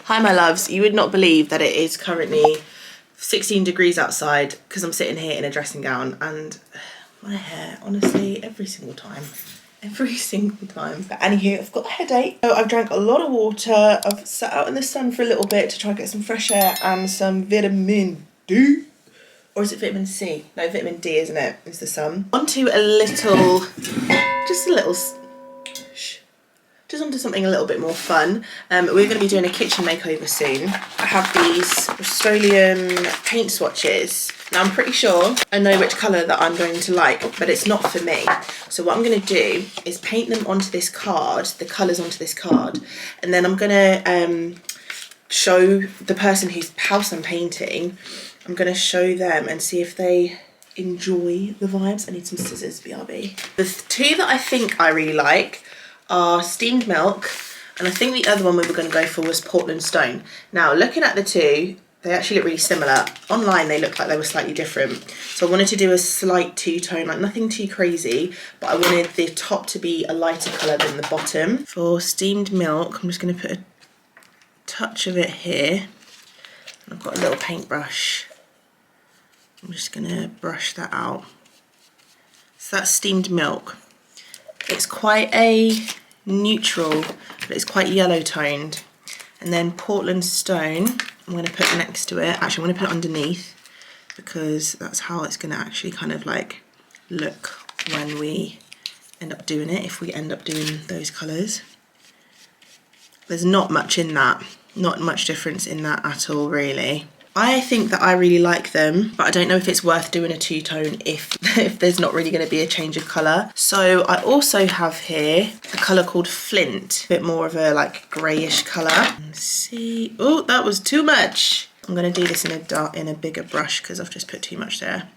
Hi my loves, you would not believe that it is currently 16 degrees outside because I'm sitting here in a dressing gown, and my hair, honestly, every single time. But anywho, I've got a headache. So I've drank a lot of water. I've sat out in the sun for a little bit to try and get some fresh air and some vitamin D. Or is it vitamin C? No, vitamin D, isn't it? Is the sun. Onto a little, just onto something a little bit more fun. We're going to be doing a kitchen makeover soon. I have these Rust-Oleum paint swatches. Now I'm pretty sure I know which colour that I'm going to like, but it's not for me. So what I'm going to do is paint them onto this card, the colours onto this card, and then I'm going to show the person whose house I'm painting, I'm going to show them and see if they enjoy the vibes. I need some scissors, BRB. The two that I think I really like are Steamed Milk, and I think the other one we were going to go for was Portland Stone. Now looking at the two, they actually look really similar. Online they looked like they were slightly different, so I wanted to do a slight two-tone, like nothing too crazy, but I wanted the top to be a lighter colour than the bottom. For Steamed Milk, I'm just going to put a touch of it here. I've got a little paintbrush. I'm just going to brush that out. So that's Steamed Milk. It's quite a neutral, but it's quite yellow toned. And then Portland Stone, I'm going to put next to it. Actually, I'm going to put it underneath because that's how it's going to actually kind of like look when we end up doing it, if we end up doing those colours. There's not much in that, not much difference in that at all really. I think that I really like them, but I don't know if it's worth doing a two-tone if there's not really going to be a change of colour. So I also have here a colour called Flint, a bit more of a like greyish colour. Let's see, oh, that was too much. I'm going to do this in a bigger brush because I've just put too much there.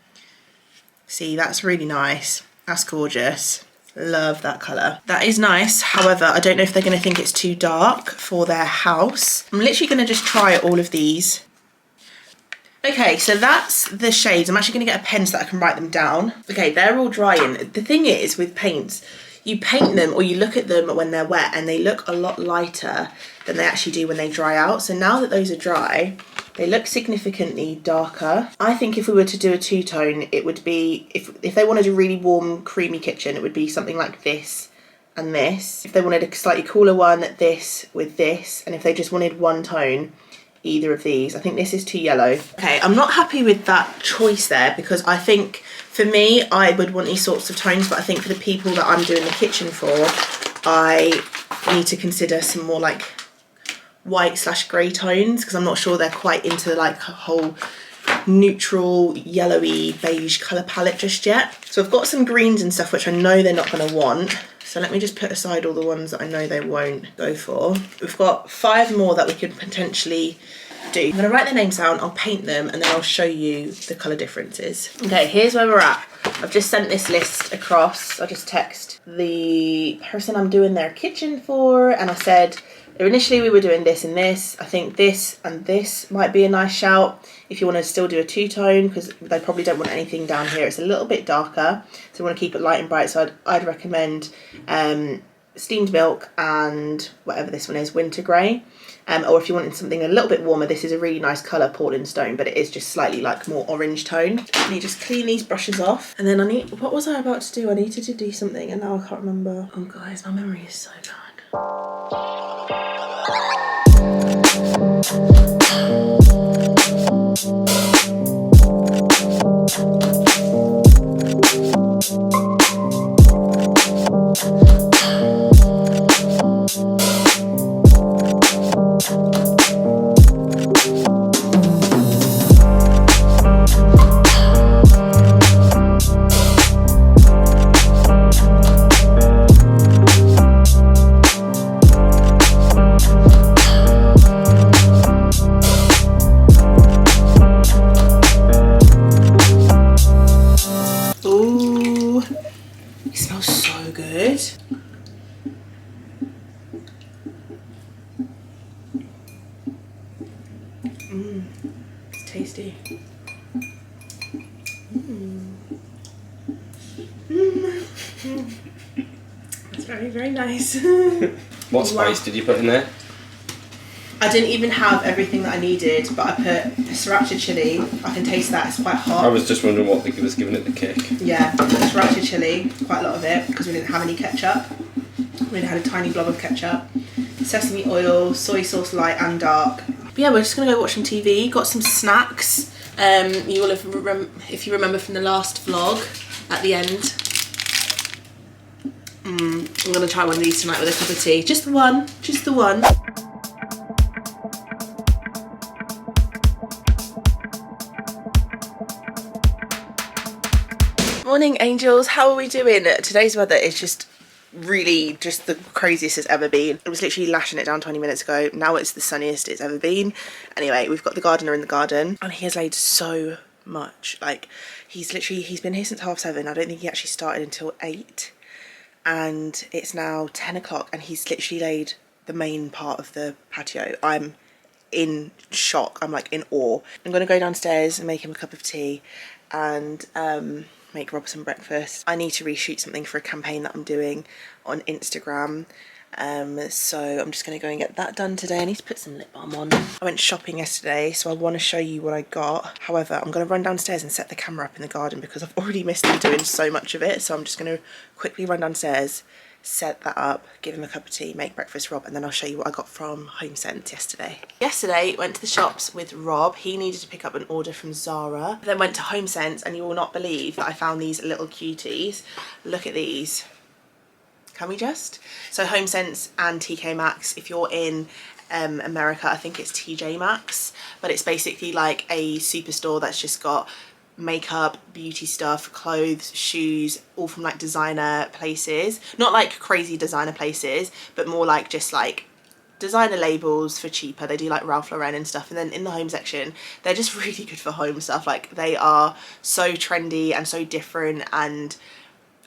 See, that's really nice. That's gorgeous. Love that colour. That is nice. However, I don't know if they're going to think it's too dark for their house. I'm literally going to just try all of these. Okay, so that's the shades. I'm actually going to get a pen so that I can write them down. Okay, they're all drying. The thing is with paints, you paint them or you look at them when they're wet and they look a lot lighter than they actually do when they dry out. So now that those are dry, they look significantly darker. I think if we were to do a two-tone, it would be, if they wanted a really warm, creamy kitchen, it would be something like this and this. If they wanted a slightly cooler one, this with this. And if they just wanted one tone, either of these. I think this is too yellow. Okay, I'm not happy with that choice there because I think for me, I would want these sorts of tones, but I think for the people that I'm doing the kitchen for, I need to consider some more like white/grey tones because I'm not sure they're quite into like a whole neutral yellowy beige colour palette just yet. So I've got some greens and stuff which I know they're not going to want. So let me just put aside all the ones that I know they won't go for. We've got 5 more that we could potentially do. I'm going to write their names down, I'll paint them, and then I'll show you the colour differences. Okay, here's where we're at. I've just sent this list across. I just text the person I'm doing their kitchen for, and I said, initially we were doing this and this. I think this and this might be a nice shout if you want to still do a two-tone because they probably don't want anything down here. It's a little bit darker, so we want to keep it light and bright. So I'd recommend Steamed Milk and whatever this one is, Winter Grey. Or if you wanted something a little bit warmer, this is a really nice colour, Portland Stone, but it is just slightly like more orange tone. Let me just clean these brushes off. And then what was I about to do? I needed to do something and now I can't remember. Oh guys, my memory is so bad. It's tasty. That's very, very nice. What spice did you put in there? I didn't even have everything that I needed, but I put sriracha chili. I can taste that, it's quite hot. I was just wondering what was giving it the kick. Yeah, sriracha chili, quite a lot of it, because we didn't have any ketchup. We only had a tiny blob of ketchup. Sesame oil, soy sauce light and dark. But yeah, we're just gonna go watch some TV, got some snacks. You will have, if you remember from the last vlog, at the end. I'm gonna try one of these tonight with a cup of tea. Just the one, just the one. Morning angels, how are we doing? Today's weather is just really just the craziest it's ever been. It was literally lashing it down 20 minutes ago. Now it's the sunniest it's ever been. Anyway, we've got the gardener in the garden and he has laid so much. Like he's been here since 7:30. I don't think he actually started until 8. And it's now 10 o'clock and he's literally laid the main part of the patio. I'm in shock. I'm like in awe. I'm gonna go downstairs and make him a cup of tea and make Rob some breakfast. I need to reshoot something for a campaign that I'm doing on Instagram. So I'm just going to go and get that done today. I need to put some lip balm on. I went shopping yesterday, so I want to show you what I got. However, I'm going to run downstairs and set the camera up in the garden because I've already missed him doing so much of it. So I'm just going to quickly run downstairs, set that up, give him a cup of tea, make breakfast for Rob, and then I'll show you what I got from HomeSense yesterday. Yesterday, went to the shops with Rob. He needed to pick up an order from Zara. Then went to HomeSense, and you will not believe that I found these little cuties. Look at these. Can we just? So HomeSense and TK Maxx, if you're in America, I think it's TJ Maxx, but it's basically like a superstore that's just got makeup, beauty stuff, clothes, shoes, all from like designer places. Not like crazy designer places, but more like just like designer labels for cheaper. They do like Ralph Lauren and stuff. And then in the home section, they're just really good for home stuff. Like they are so trendy and so different, and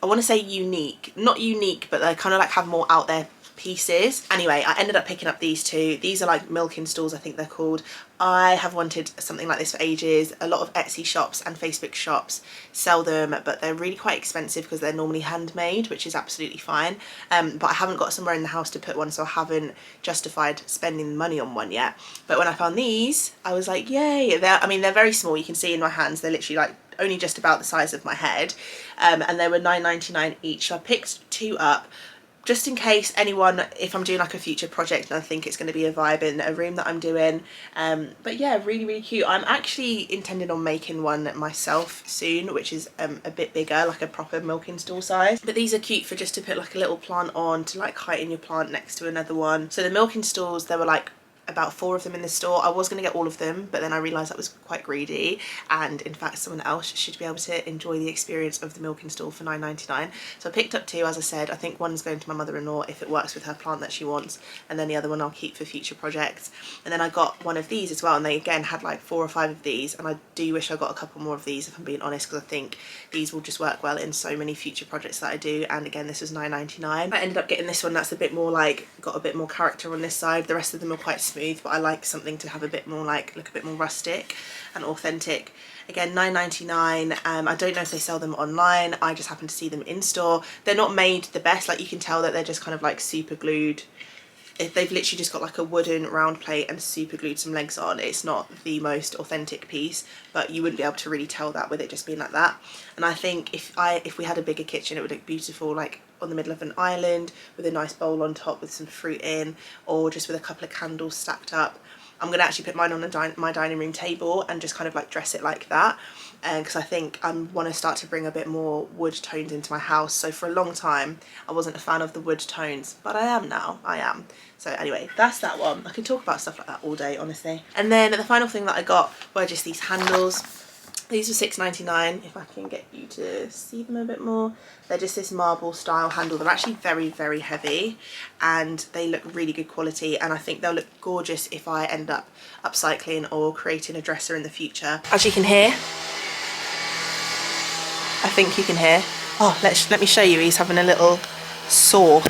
I want to say unique. Not unique, but they kind of like have more out there pieces. Anyway, I ended up picking up these two. These are like milk installs, I think they're called. I have wanted something like this for ages. A lot of Etsy shops and Facebook shops sell them, but they're really quite expensive because they're normally handmade, which is absolutely fine. But I haven't got somewhere in the house to put one, so I haven't justified spending money on one yet. But when I found these, I was like, yay. I mean, they're very small. You can see in my hands, they're literally like only just about the size of my head. And they were $9.99 each. So I picked two up, just in case anyone, if I'm doing like a future project and I think it's going to be a vibe in a room that I'm doing. But yeah, really, really cute. I'm actually intending on making one myself soon, which is a bit bigger, like a proper milk install size. But these are cute for just to put like a little plant on, to like heighten your plant next to another one. So the milk installs, there were like about 4 of them in the store. I was going to get all of them, but then I realised that was quite greedy, and in fact someone else should be able to enjoy the experience of the milk install for $9.99. So I picked up 2, as I said. I think one's going to my mother-in-law if it works with her plant that she wants, and then the other one I'll keep for future projects. And then I got one of these as well, and they again had like 4 or 5 of these, and I do wish I got a couple more of these if I'm being honest, because I think these will just work well in so many future projects that I do. And again, this was $9.99. I ended up getting this one that's a bit more like, got a bit more character on this side. The rest of them are quite smooth, but I like something to have a bit more like, look a bit more rustic and authentic. Again, $9.99. I don't know if they sell them online. I just happen to see them in store. They're not made the best. Like you can tell that they're just kind of like super glued. If they've literally just got like a wooden round plate and super glued some legs on. It's not the most authentic piece, but you wouldn't be able to really tell that with it just being like that. And I think if we had a bigger kitchen, it would look beautiful, like on the middle of an island with a nice bowl on top with some fruit in, or just with a couple of candles stacked up. I'm going to actually put mine on my dining room table and just kind of like dress it like that, because I think I want to start to bring a bit more wood tones into my house. So for a long time I wasn't a fan of the wood tones, but I am now. I am. So anyway, that's that one. I can talk about stuff like that all day, honestly. And then the final thing that I got were just these handles. These were $6.99, if I can get you to see them a bit more. They're just this marble style handle. They're actually very, very heavy, and they look really good quality, and I think they'll look gorgeous if I end up upcycling or creating a dresser in the future. As you can hear, I think you can hear. Oh, let me show you. He's having a little saw.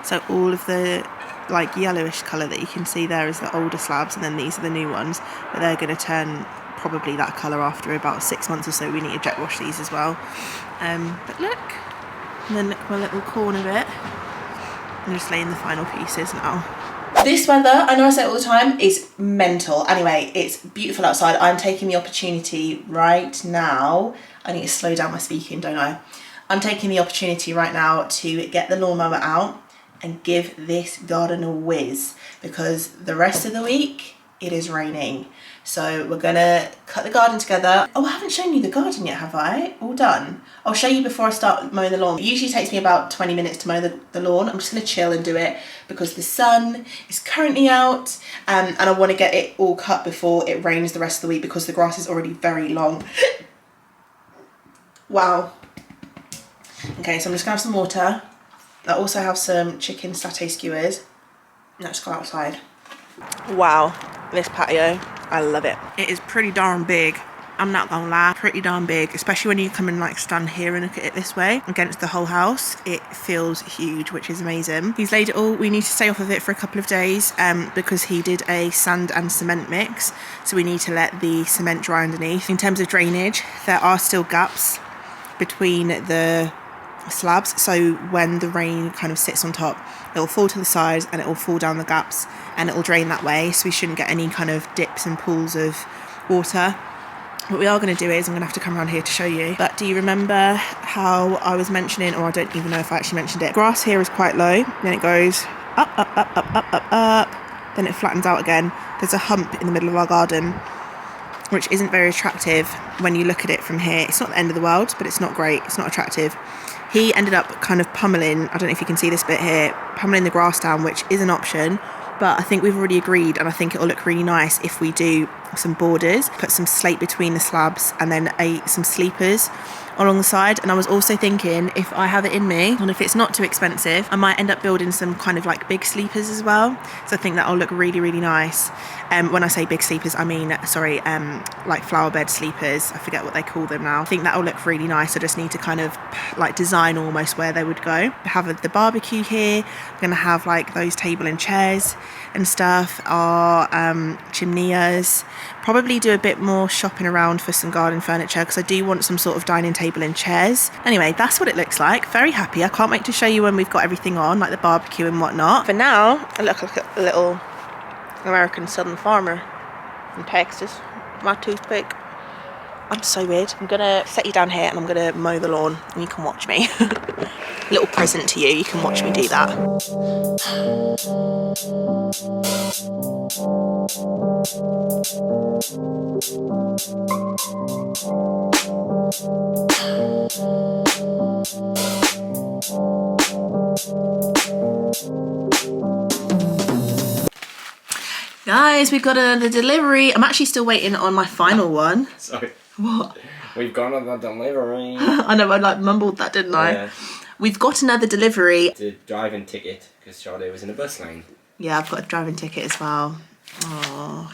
So all of the like yellowish colour that you can see there is the older slabs, and then these are the new ones, but they're going to turn probably that colour after about 6 months or so. We need to jet wash these as well. But look, and then look my little corner bit. I'm just laying the final pieces now. This weather, I know I say it all the time, is mental. Anyway, it's beautiful outside. I'm taking the opportunity right now. I need to slow down my speaking, don't I? I'm taking the opportunity right now to get the lawnmower out and give this garden a whiz, because the rest of the week it is raining. So we're gonna cut the garden together. Oh, I haven't shown you the garden yet, have I? All done. I'll show you before I start mowing the lawn. It usually takes me about 20 minutes to mow the lawn. I'm just gonna chill and do it because the sun is currently out, and I wanna get it all cut before it rains the rest of the week, because the grass is already very long. Wow. Okay, so I'm just gonna have some water. I also have some chicken satay skewers. Let's go outside. Wow, this patio, I love it. It is pretty darn big. I'm not gonna lie, pretty darn big, especially when you come and like stand here and look at it this way against the whole house. It feels huge, which is amazing. He's laid it all. We need to stay off of it for a couple of days because he did a sand and cement mix, so we need to let the cement dry underneath. In terms of drainage, there are still gaps between the slabs, so when the rain kind of sits on top, it will fall to the sides and it will fall down the gaps and it will drain that way, so we shouldn't get any kind of dips and pools of water. What we are going to do is, I'm going to have to come around here to show you, but do you remember how I was mentioning, or I don't even know if I actually mentioned it, grass here is quite low, then it goes up, up, up, up, up, up, up, then it flattens out again. There's a hump in the middle of our garden, which isn't very attractive when you look at it from here. It's not the end of the world, but it's not great, it's not attractive. He ended up kind of pummeling, I don't know if you can see this bit here, pummeling the grass down, which is an option, but I think we've already agreed, and I think it'll look really nice if we do some borders, put some slate between the slabs, and then some sleepers along the side. And I was also thinking, if I have it in me, and if it's not too expensive, I might end up building some kind of like big sleepers as well. So I think that'll look really, really nice. When I say big sleepers, I mean, sorry, like flower bed sleepers. I forget what they call them now. I think that'll look really nice. I just need to kind of like design almost where they would go. Have the barbecue here. I'm gonna have like those table and chairs and stuff, our chimeneas. Probably do a bit more shopping around for some garden furniture, because I do want some sort of dining table and chairs. Anyway, that's what it looks like. Very happy. I can't wait to show you when we've got everything on, like the barbecue and whatnot. For now, look at the little American Southern farmer in Texas. My toothpick. I'm so weird. I'm gonna set you down here and I'm gonna mow the lawn and you can watch me. Little present to you. You can watch me do that. Guys, we've got another delivery. I'm actually still waiting on my final one. Sorry. What? We've got another delivery. I know, I like mumbled that, didn't I? Yeah. We've got another delivery. The driving ticket, because Charlie was in a bus lane. Yeah, I've got a driving ticket as well. Oh,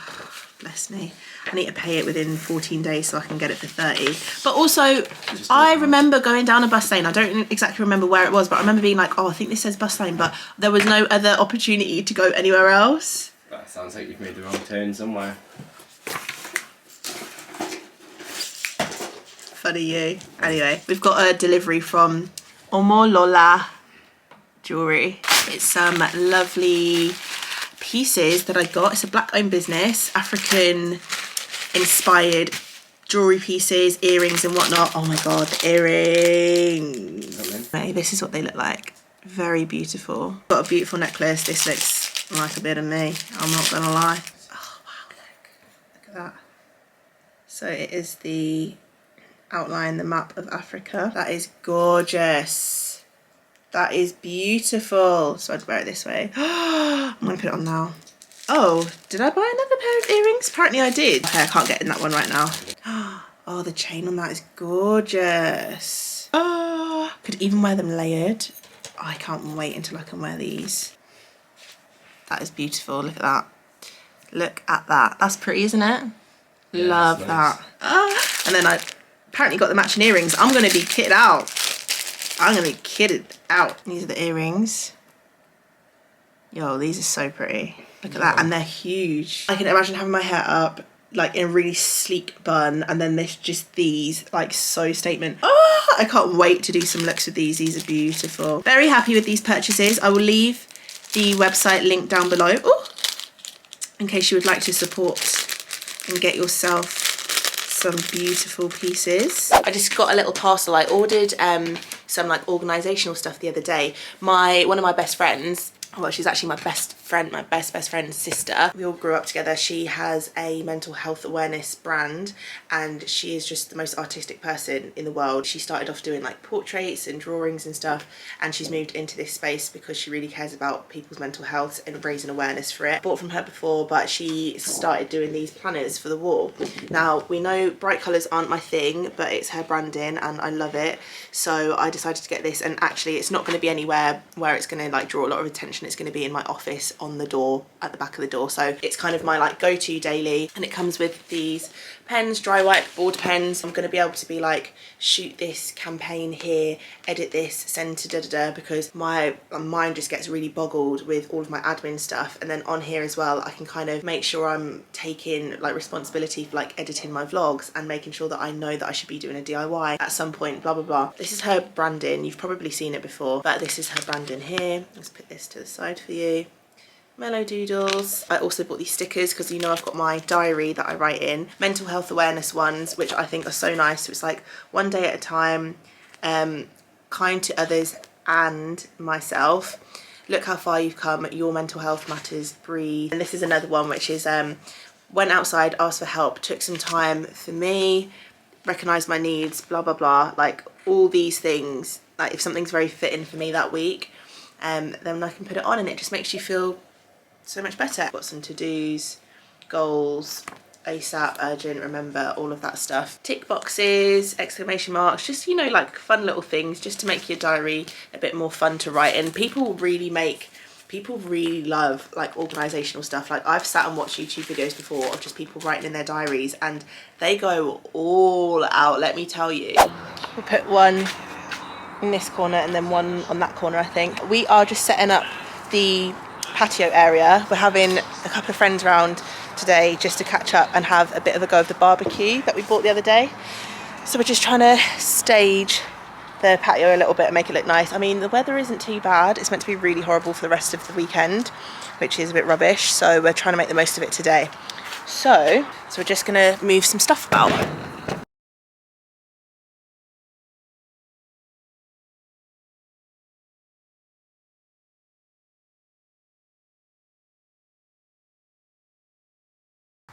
bless me. I need to pay it within 14 days so I can get it for 30. But also, I remember going down a bus lane. I don't exactly remember where it was, but I remember being like, oh, I think this says bus lane, but there was no other opportunity to go anywhere else. That sounds like you've made the wrong turn somewhere. Funny you. Anyway, we've got a delivery from Omo Lola Jewelry. It's some lovely pieces that I got. It's a black owned business, African inspired jewelry pieces, earrings and whatnot. Oh my god, the earrings. Okay, this is what they look like. Very beautiful. Got a beautiful necklace. This looks like a bit of me, I'm not gonna lie. Oh wow, look at that. So it is the outline, the map of Africa. That is gorgeous. That is beautiful. So I'd wear it this way. I'm gonna put it on now. Oh, did I buy another pair of earrings? Apparently I did. Okay, I can't get in that one right now. Oh, the chain on that is gorgeous. Oh, could even wear them layered. Oh, I can't wait until I can wear these. That is beautiful. Look at that. Look at that. That's pretty, isn't it? Yeah, love nice. That. And then I apparently got the matching earrings. I'm going to be kitted out. I'm going to be kitted out. These are the earrings. Yo, these are so pretty. Look at that. And they're huge. I can imagine having my hair up, like in a really sleek bun, and then there's just these like so statement. Oh, I can't wait to do some looks with these. These are beautiful. Very happy with these purchases. I will leave the website link down below, in case you would like to support and get yourself some beautiful pieces. I just got a little parcel. I ordered some like organisational stuff the other day. One of my best friends, well, she's actually my best friend, my best friend's sister. We all grew up together. She has a mental health awareness brand, and she is just the most artistic person in the world. She started off doing like portraits and drawings and stuff, and she's moved into this space because she really cares about people's mental health and raising awareness for it. Bought from her before, but she started doing these planners for the wall. Now, we know bright colours aren't my thing, but it's her branding and I love it. So I decided to get this, and actually it's not going to be anywhere where it's going to like draw a lot of attention. It's going to be in my office on the door, at the back of the door. So it's kind of my like go-to daily, and it comes with these pens, dry wipe board pens. I'm going to be able to be like, shoot this campaign here, edit this, send to da-da-da, because my mind just gets really boggled with all of my admin stuff. And then on here as well, I can kind of make sure I'm taking like responsibility for like editing my vlogs and making sure that I know that I should be doing a DIY at some point, blah blah blah. This is her branding. You've probably seen it before, but this is her branding here. Let's put this to the side for you. Mellow doodles. I also bought these stickers because you know I've got my diary that I write in. Mental health awareness ones, which I think are so nice. So it's like one day at a time, kind to others and myself. Look how far you've come, your mental health matters, breathe. And this is another one which is went outside, asked for help, took some time for me, recognised my needs, blah blah blah. Like all these things, like if something's very fitting for me that week, then I can put it on and it just makes you feel so much better. Got some to-dos, goals, ASAP, urgent, remember, all of that stuff. Tick boxes, exclamation marks, just, you know, like fun little things just to make your diary a bit more fun to write in. People really love like organisational stuff. Like I've sat and watched YouTube videos before of just people writing in their diaries, and they go all out, let me tell you. We'll put one in this corner and then one on that corner, I think. We are just setting up the patio area. We're having a couple of friends around today just to catch up and have a bit of a go of the barbecue that we bought the other day. So we're just trying to stage the patio a little bit and make it look nice. I mean, the weather isn't too bad. It's meant to be really horrible for the rest of the weekend, which is a bit rubbish. So we're trying to make the most of it today. So we're just gonna move some stuff about.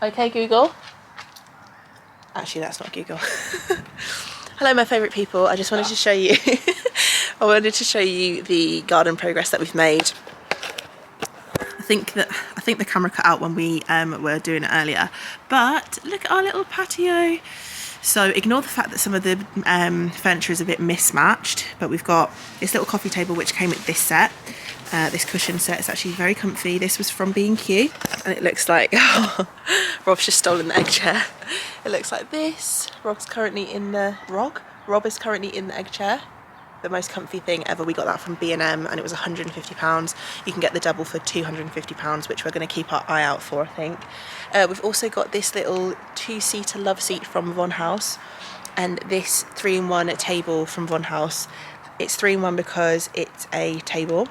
Okay, Google. Actually, that's not Google. Hello, my favourite people. I just wanted to show you I wanted to show you the garden progress that we've made. I think the camera cut out when we were doing it earlier, but look at our little patio. So ignore the fact that some of the furniture is a bit mismatched, but we've got this little coffee table which came with this set. This cushion set is actually very comfy. This was from B&Q, and it looks like Rob's just stolen the egg chair. It looks like this. Rob is currently in the egg chair. The most comfy thing ever. We got that from B&M and it was £150. You can get the double for £250, which we're going to keep our eye out for, I think. We've also got this little 2-seater love seat from Von House, and this 3-in-1 table from Von House. It's 3-in-1 because it's a table,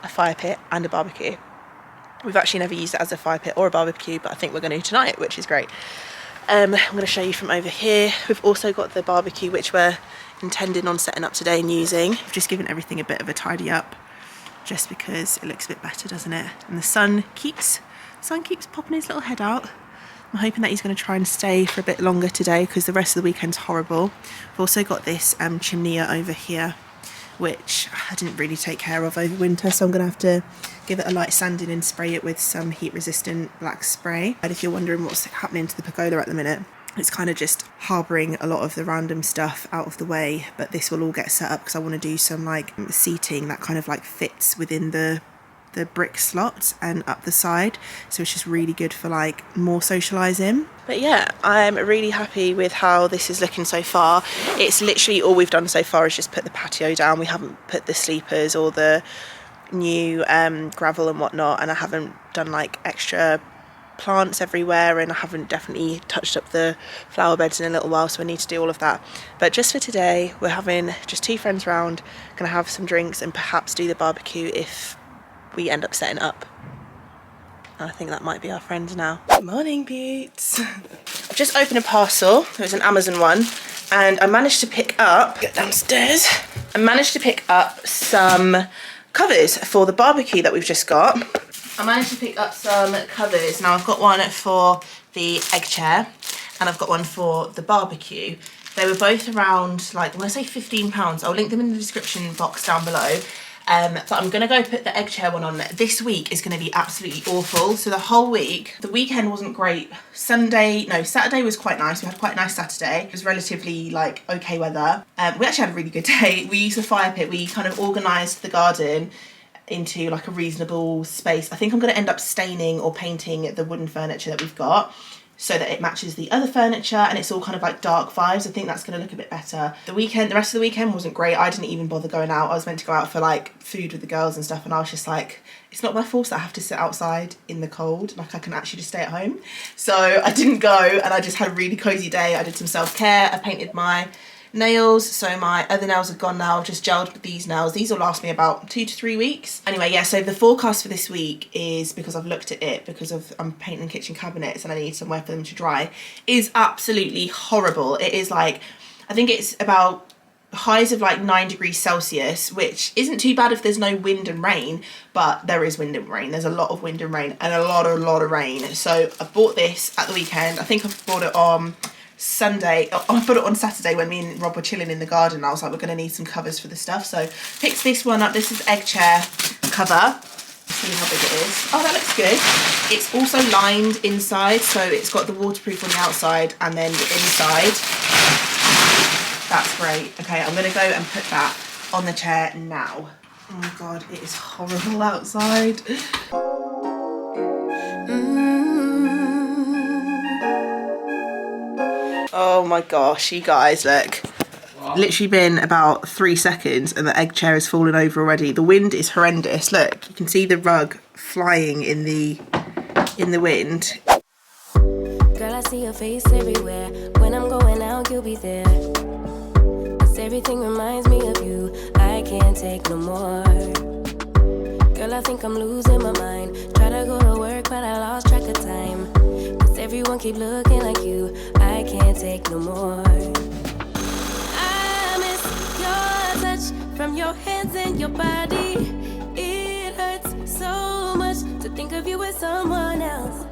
a fire pit and a barbecue. We've actually never used it as a fire pit or a barbecue, but I think we're going to tonight, which is great. I'm going to show you from over here. We've also got the barbecue, which we're intending on setting up today and using. I've just given everything a bit of a tidy up just because it looks a bit better, doesn't it? And the sun keeps popping his little head out. I'm hoping that he's going to try and stay for a bit longer today because the rest of the weekend's horrible. We've also got this chimney over here, which I didn't really take care of over winter, so I'm going to have to give it a light sanding and spray it with some heat resistant black spray. And if you're wondering what's happening to the pergola at the minute, it's kind of just harbouring a lot of the random stuff out of the way, but this will all get set up because I want to do some like seating that kind of like fits within the brick slots and up the side, so it's just really good for like more socialising. But yeah, I'm really happy with how this is looking so far. It's literally all we've done so far is just put the patio down. We haven't put the sleepers or the new gravel and whatnot, and I haven't done like extra plants everywhere, and I haven't definitely touched up the flower beds in a little while, so I need to do all of that. But just for today, we're having just 2 friends round, gonna have some drinks and perhaps do the barbecue if we end up setting up. I think that might be our friends now. Good morning, beauts. I've just opened a parcel. It was an Amazon one, and I managed to pick up, get downstairs, I managed to pick up some covers for the barbecue that we've just got. I managed to pick up some covers. Now I've got one for the egg chair and I've got one for the barbecue. They were both around, like, when I say £15, I'll link them in the description box down below. But I'm gonna go put the egg chair one on. This week is gonna be absolutely awful. So the whole week, the weekend wasn't great. Saturday was quite nice. We had quite a nice Saturday. It was relatively like okay weather. We actually had a really good day. We used the fire pit. We kind of organised the garden into like a reasonable space. I think I'm gonna end up staining or painting the wooden furniture that we've got, so that it matches the other furniture and it's all kind of like dark vibes. I think that's gonna look a bit better. The rest of the weekend wasn't great. I didn't even bother going out. I was meant to go out for like food with the girls and stuff, and I was just like, it's not my fault that I have to sit outside in the cold. Like, I can actually just stay at home. So I didn't go, and I just had a really cozy day. I did some self-care. I painted my nails, so my other nails are gone now. I've just gelled with these nails. These will last me about 2 to 3 weeks. Anyway, yeah, so the forecast for this week is, because I've looked at it, because I'm painting kitchen cabinets and I need somewhere for them to dry, is absolutely horrible. It is like, I think it's about highs of like 9 degrees Celsius, which isn't too bad if there's no wind and rain, but there is wind and rain. There's a lot of wind and rain and a lot of rain. So I bought this at the weekend. I think I bought it on Sunday. I put it on Saturday when me and Rob were chilling in the garden. I was like, we're going to need some covers for the stuff. So picked this one up. This is egg chair cover. See how big it is. Oh, that looks good. It's also lined inside, so it's got the waterproof on the outside and then the inside. That's great. Okay, I'm going to go and put that on the chair now. Oh my God, it is horrible outside. Oh my gosh, you guys, look. What? Literally been about 3 seconds and the egg chair has fallen over already. The wind is horrendous. Look, you can see the rug flying in the wind. Girl, I see your face everywhere. When I'm going out, you'll be there. 'Cause everything reminds me of you. I can't take no more. Girl, I think I'm losing my mind. Try to go to work, but I lost track of time. Everyone keep looking like you. I can't take no more. I miss your touch from your hands and your body. It hurts so much to think of you with someone else.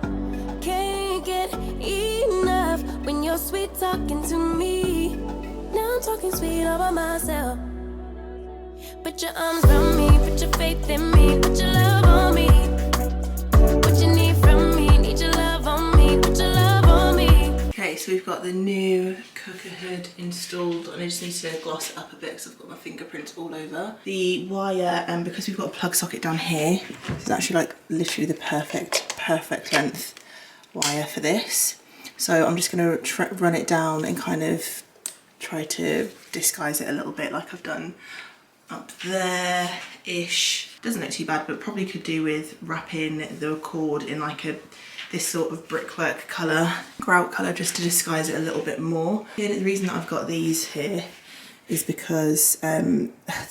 Can't get enough when you're sweet talking to me. Now I'm talking sweet all by myself. Put your arms around me, put your faith in me, put your love on me. What you need from me, need your love on me, put your love on me. Okay, so we've got the new cooker hood installed, and I just need to gloss it up a bit because I've got my fingerprints all over. The wire, because we've got a plug socket down here, it's actually like literally the perfect length wire for this. So I'm just going to run it down and kind of try to disguise it a little bit, like I've done up there-ish. Doesn't look too bad, but probably could do with wrapping the cord in like this sort of brickwork colour, grout colour, just to disguise it a little bit more. And the reason that I've got these here is because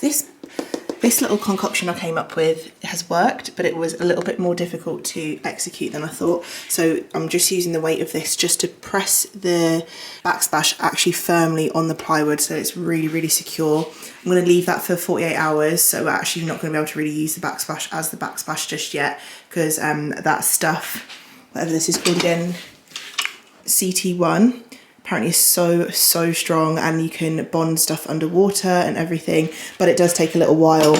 this little concoction I came up with has worked, but it was a little bit more difficult to execute than I thought. So I'm just using the weight of this just to press the backsplash actually firmly on the plywood, so it's really, really secure. I'm going to leave that for 48 hours, so we're actually not going to be able to really use the backsplash as the backsplash just yet, because that stuff, whatever this is called again, CT1, apparently is so strong, and you can bond stuff underwater and everything, but it does take a little while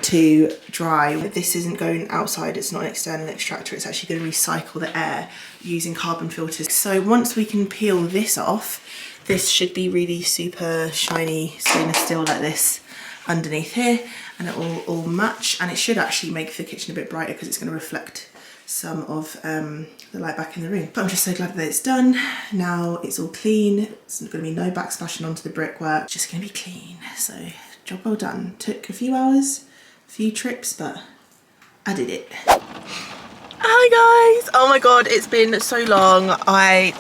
to dry. This isn't going outside, it's not an external extractor, it's actually going to recycle the air using carbon filters. So once we can peel this off, this should be really super shiny stainless steel like this underneath here, and it will all match, and it should actually make the kitchen a bit brighter because it's going to reflect some of the light back in the room. But I'm just so glad that it's done. Now it's all clean. It's going to be no backsplashing onto the brickwork. It's just going to be clean. So job well done. Took a few hours, a few trips, but I did it. Hi guys! Oh my god, it's been so long. Let's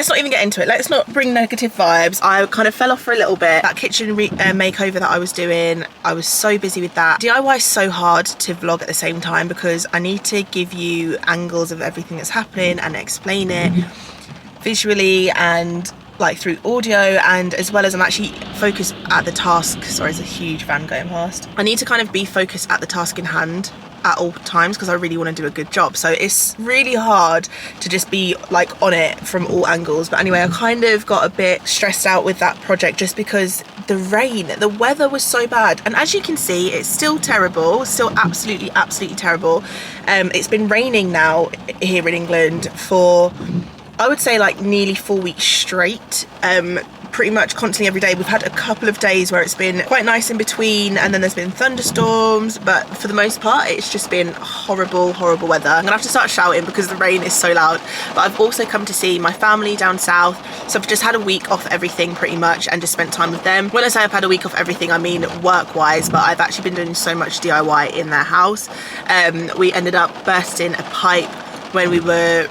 not even get into it. Let's not bring negative vibes. I kind of fell off for a little bit. That kitchen makeover that I was doing, I was so busy with that. DIY is so hard to vlog at the same time because I need to give you angles of everything that's happening and explain it visually and like through audio, and as well as I'm actually focused at the task. Sorry, there's a huge van going past. I need to kind of be focused at the task in hand at all times because I really want to do a good job, so it's really hard to just be like on it from all angles. But anyway, I kind of got a bit stressed out with that project just because the weather was so bad, and as you can see it's still terrible, still absolutely terrible. It's been raining now here in England for, I would say, like nearly 4 weeks straight, pretty much constantly every day. We've had a couple of days where it's been quite nice in between, and then there's been thunderstorms, but for the most part it's just been horrible weather. I'm gonna have to start shouting because the rain is so loud. But I've also come to see my family down south, so I've just had a week off everything pretty much and just spent time with them. When I say I've had a week off everything, I mean work wise, but I've actually been doing so much DIY in their house. We ended up bursting a pipe when we were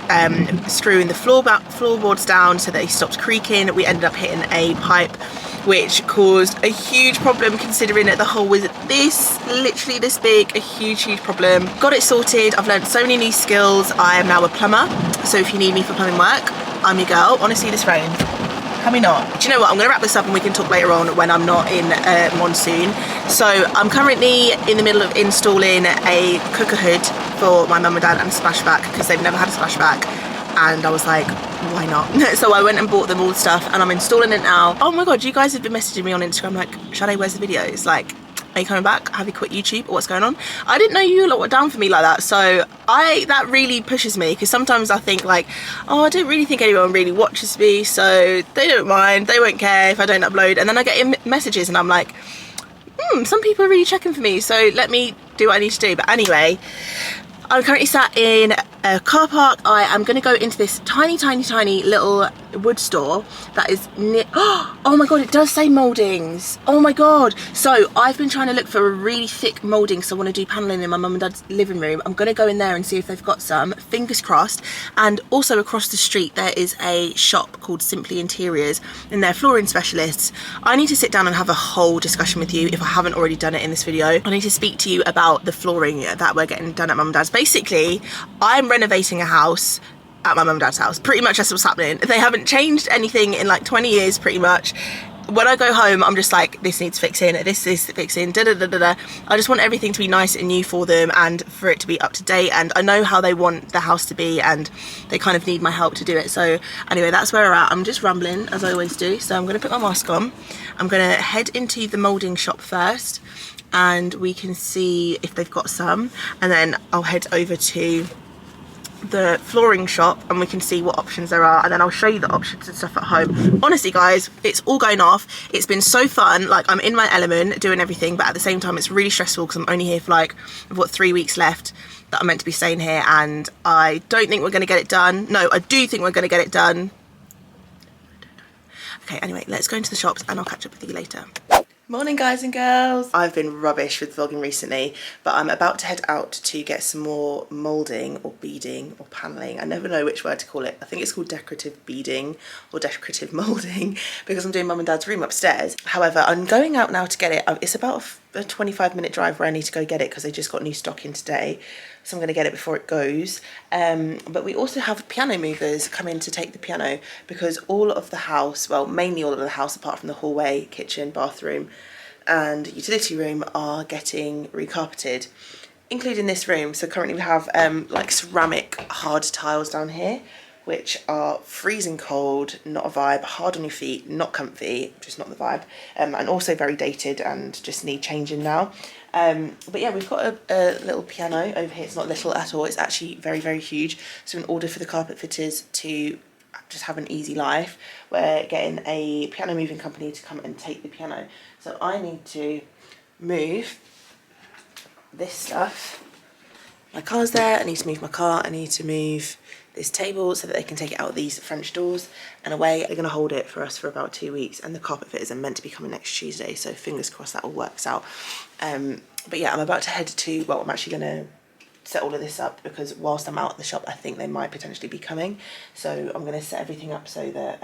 screwing the floorboards down so they stopped creaking. We ended up hitting a pipe which caused a huge problem, considering that the hole was literally this big, a huge problem. Got it sorted. I've learned so many new skills. I am now a plumber, so if you need me for plumbing work, I'm your girl. Honestly, this rain, can we not? Do you know what, I'm gonna wrap this up and we can talk later on when I'm not in monsoon. So I'm currently in the middle of installing a cooker hood for my mum and dad and a splashback because they've never had a splashback, and I was like, why not? So I went and bought them all the stuff and I'm installing it now. Oh my god, you guys have been messaging me on Instagram like, Sade, where's the videos? Like, are you coming back? Have you quit YouTube or what's going on? I didn't know you lot were down for me like that, so that really pushes me, because sometimes I think like, oh, I don't really think anyone really watches me, so they don't mind, they won't care if I don't upload. And then I get messages and I'm like, some people are really checking for me, so let me do what I need to do. But anyway, I'm currently sat in a car park. I am going to go into this tiny little wood store that is near. Oh my god, it does say mouldings. Oh my god. So I've been trying to look for a really thick moulding, so I want to do paneling in my mum and dad's living room. I'm going to go in there and see if they've got some, fingers crossed. And also across the street there is a shop called Simply Interiors, and they're flooring specialists. I need to sit down and have a whole discussion with you if I haven't already done it in this video. I need to speak to you about the flooring that we're getting done at mum and dad's. Basically, I'm renovating a house at my mum and dad's house. Pretty much that's what's happening. They haven't changed anything in like 20 years pretty much. When I go home, I'm just like, this needs fixing, this is fixing, I just want everything to be nice and new for them and for it to be up to date, and I know how they want the house to be and they kind of need my help to do it. So anyway, that's where we're at. I'm just rambling as I always do, so I'm going to put my mask on. I'm going to head into the moulding shop first and we can see if they've got some, and then I'll head over to the flooring shop and we can see what options there are, and then I'll show you the options and stuff at home. Honestly guys, it's all going off. It's been so fun, like I'm in my element doing everything, but at the same time it's really stressful because I'm only here for like, I've got 3 weeks left that I'm meant to be staying here, and I don't think we're going to get it done. No, I do think we're going to get it done. Okay, anyway, let's go into the shops and I'll catch up with you later. Morning guys and girls. I've been rubbish with vlogging recently, but I'm about to head out to get some more moulding or beading or paneling. I never know which word to call it. I think it's called decorative beading or decorative moulding because I'm doing mum and dad's room upstairs. However, I'm going out now to get it. It's about a 25-minute drive where I need to go get it because they just got new stock in today. So I'm going to get it before it goes. But we also have piano movers come in to take the piano because all of the house, well, mainly all of the house apart from the hallway, kitchen, bathroom and utility room are getting recarpeted, including this room. So currently we have like ceramic hard tiles down here, which are freezing cold, not a vibe, hard on your feet, not comfy, just not the vibe, and also very dated and just need changing now. But yeah, we've got a little piano over here. It's not little at all, it's actually very huge. So in order for the carpet fitters to just have an easy life, we're getting a piano moving company to come and take the piano. So I need to move this stuff. My car's there, I need to move my car, I need to move this table so that they can take it out of these French doors and away. They're going to hold it for us for about 2 weeks, and the carpet fitters are meant to be coming next Tuesday, so fingers crossed that all works out. But yeah, I'm about to head to, well, I'm actually going to set all of this up because whilst I'm out at the shop, I think they might potentially be coming. So I'm going to set everything up so that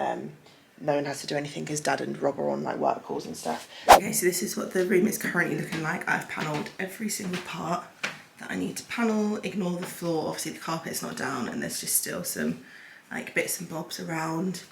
no one has to do anything because Dad and Rob are on like work calls and stuff. Okay, so this is what the room is currently looking like. I've panelled every single part that I need to panel. Ignore the floor, obviously the carpet's not down and there's just still some like bits and bobs around.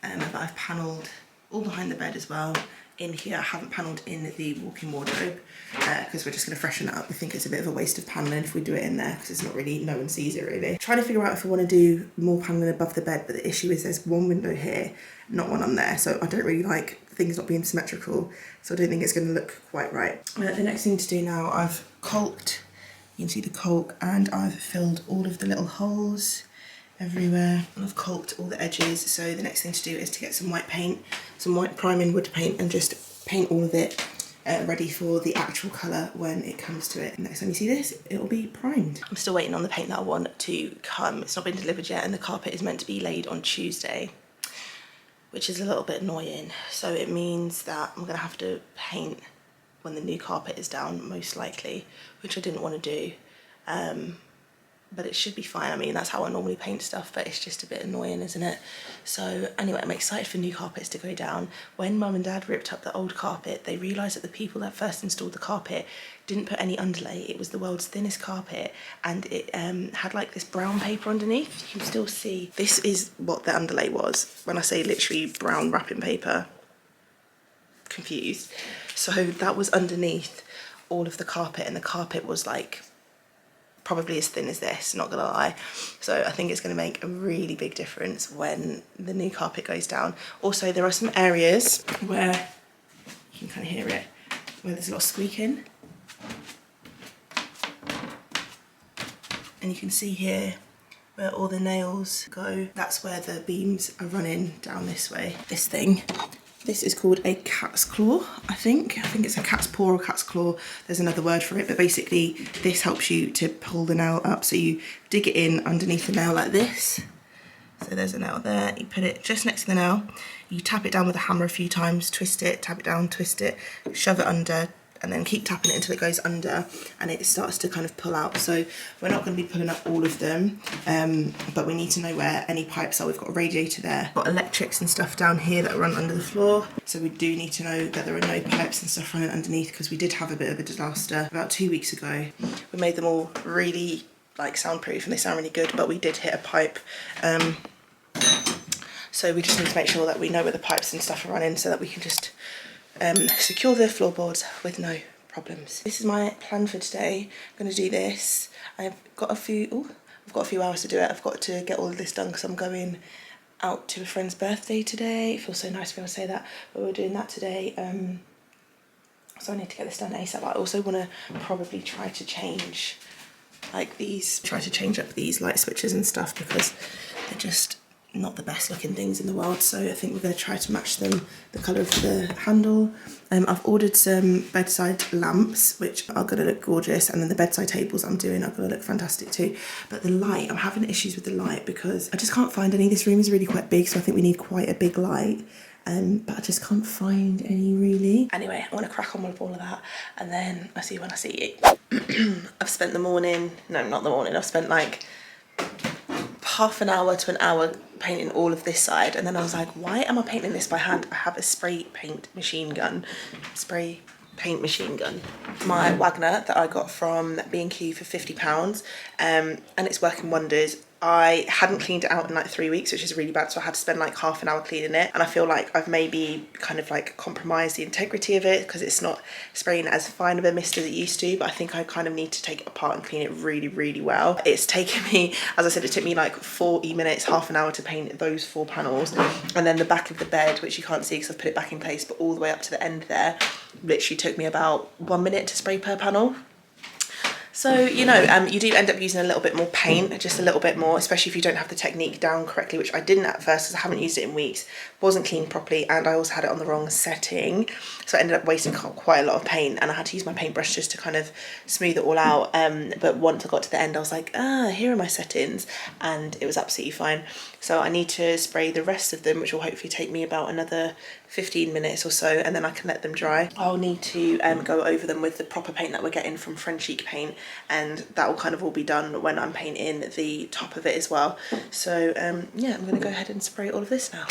But I've panelled all behind the bed as well. In here, I haven't panelled in the walk-in wardrobe because we're just going to freshen it up. I think it's a bit of a waste of panelling if we do it in there because it's not really, no one sees it really. Trying to figure out if I want to do more panelling above the bed, but the issue is there's one window here, not one on there. So I don't really like things not being symmetrical. So I don't think it's going to look quite right. The next thing to do now, I've caulked, you can see the caulk, and I've filled all of the little holes everywhere, and I've caulked all the edges. So the next thing to do is to get some white paint, some white priming wood paint, and just paint all of it ready for the actual colour when it comes to it. Next time you see this, it'll be primed. I'm still waiting on the paint that I want to come. It's not been delivered yet, and the carpet is meant to be laid on Tuesday, which is a little bit annoying. So it means that I'm gonna have to paint when the new carpet is down, most likely, which I didn't want to do. But it should be fine. I mean, that's how I normally paint stuff, but it's just a bit annoying, isn't it? So anyway, I'm excited for new carpets to go down. When Mum and Dad ripped up the old carpet, they realised that the people that first installed the carpet didn't put any underlay. It was the world's thinnest carpet, and it had like this brown paper underneath. You can still see, this is what the underlay was. When I say literally brown wrapping paper, confused. So that was underneath all of the carpet, and the carpet was like probably as thin as this, not gonna lie. So I think it's gonna make a really big difference when the new carpet goes down. Also, there are some areas where you can kind of hear it, where there's a lot of squeaking. And you can see here where all the nails go. That's where the beams are running down this way. This thing, this is called a cat's claw, I think. I think it's a cat's paw or cat's claw. There's another word for it, but basically this helps you to pull the nail up. So you dig it in underneath the nail like this. So there's a nail there. You put it just next to the nail. You tap it down with a hammer a few times, twist it, tap it down, twist it, shove it under, and then keep tapping it until it goes under and it starts to kind of pull out. So we're not going to be pulling up all of them, but we need to know where any pipes are. We've got a radiator there, got electrics and stuff down here that run under the floor. So we do need to know that there are no pipes and stuff running underneath, because we did have a bit of a disaster about 2 weeks ago. We made them all really like soundproof and they sound really good, but we did hit a pipe. So we just need to make sure that we know where the pipes and stuff are running so that we can just secure the floorboards with no problems. This is my plan for today. I'm going to do this. I've got a few hours to do it. I've got to get all of this done because I'm going out to a friend's birthday today. It feels so nice to be able to say that, but we're doing that today. So I need to get this done ASAP. I also want to probably try to change like these, try to change up these light switches and stuff because they're just not the best looking things in the world. So I think we're going to try to match them, the colour of the handle. I've ordered some bedside lamps which are going to look gorgeous, and then the bedside tables I'm doing are going to look fantastic too. But the light, I'm having issues with the light because I just can't find any. This room is really quite big, so I think we need quite a big light. But I just can't find any really. Anyway, I want to crack on with all of that and then I'll see you when I see you. I've spent the morning, no not the morning, I've spent like half an hour to an hour painting all of this side, and then I was like, why am I painting this by hand? I have a spray paint machine gun. My Wagner that I got from B&Q for £50, and it's working wonders. I hadn't cleaned it out in like 3 weeks, which is really bad, so I had to spend like half an hour cleaning it, and I feel like I've maybe kind of like compromised the integrity of it because it's not spraying as fine of a mist as it used to, but I think I kind of need to take it apart and clean it really, really well. It's taken me, as I said, it took me like 40 minutes, half an hour to paint those 4 panels, and then the back of the bed, which you can't see because I've put it back in place, but all the way up to the end there, literally took me about 1 minute to spray per panel. So, you know, you do end up using a little bit more paint, just a little bit more, especially if you don't have the technique down correctly, which I didn't at first because I haven't used it in weeks, wasn't cleaned properly, and I also had it on the wrong setting. So I ended up wasting quite a lot of paint, and I had to use my paintbrush just to kind of smooth it all out. But once I got to the end, I was like, here are my settings, and it was absolutely fine. So I need to spray the rest of them, which will hopefully take me about another 15 minutes or so, and then I can let them dry. I'll need to go over them with the proper paint that we're getting from French Chic Paint, and that will kind of all be done when I'm painting the top of it as well. So yeah, I'm gonna go ahead and spray all of this now.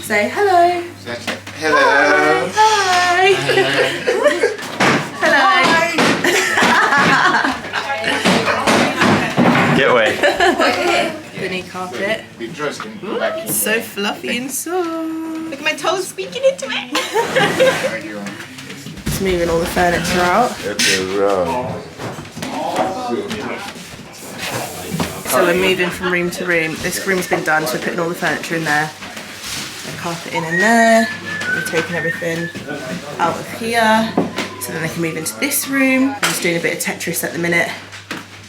Say hello. Hello. Hi. Hello. Get away. The new carpet. It's so fluffy and soft. Look at my toes squeaking into it. Just moving all the furniture out. So we're moving from room to room. This room's been done, so we're putting all the furniture in there. The carpet in there. We're taking everything out of here. So then they can move into this room. I'm just doing a bit of Tetris at the minute.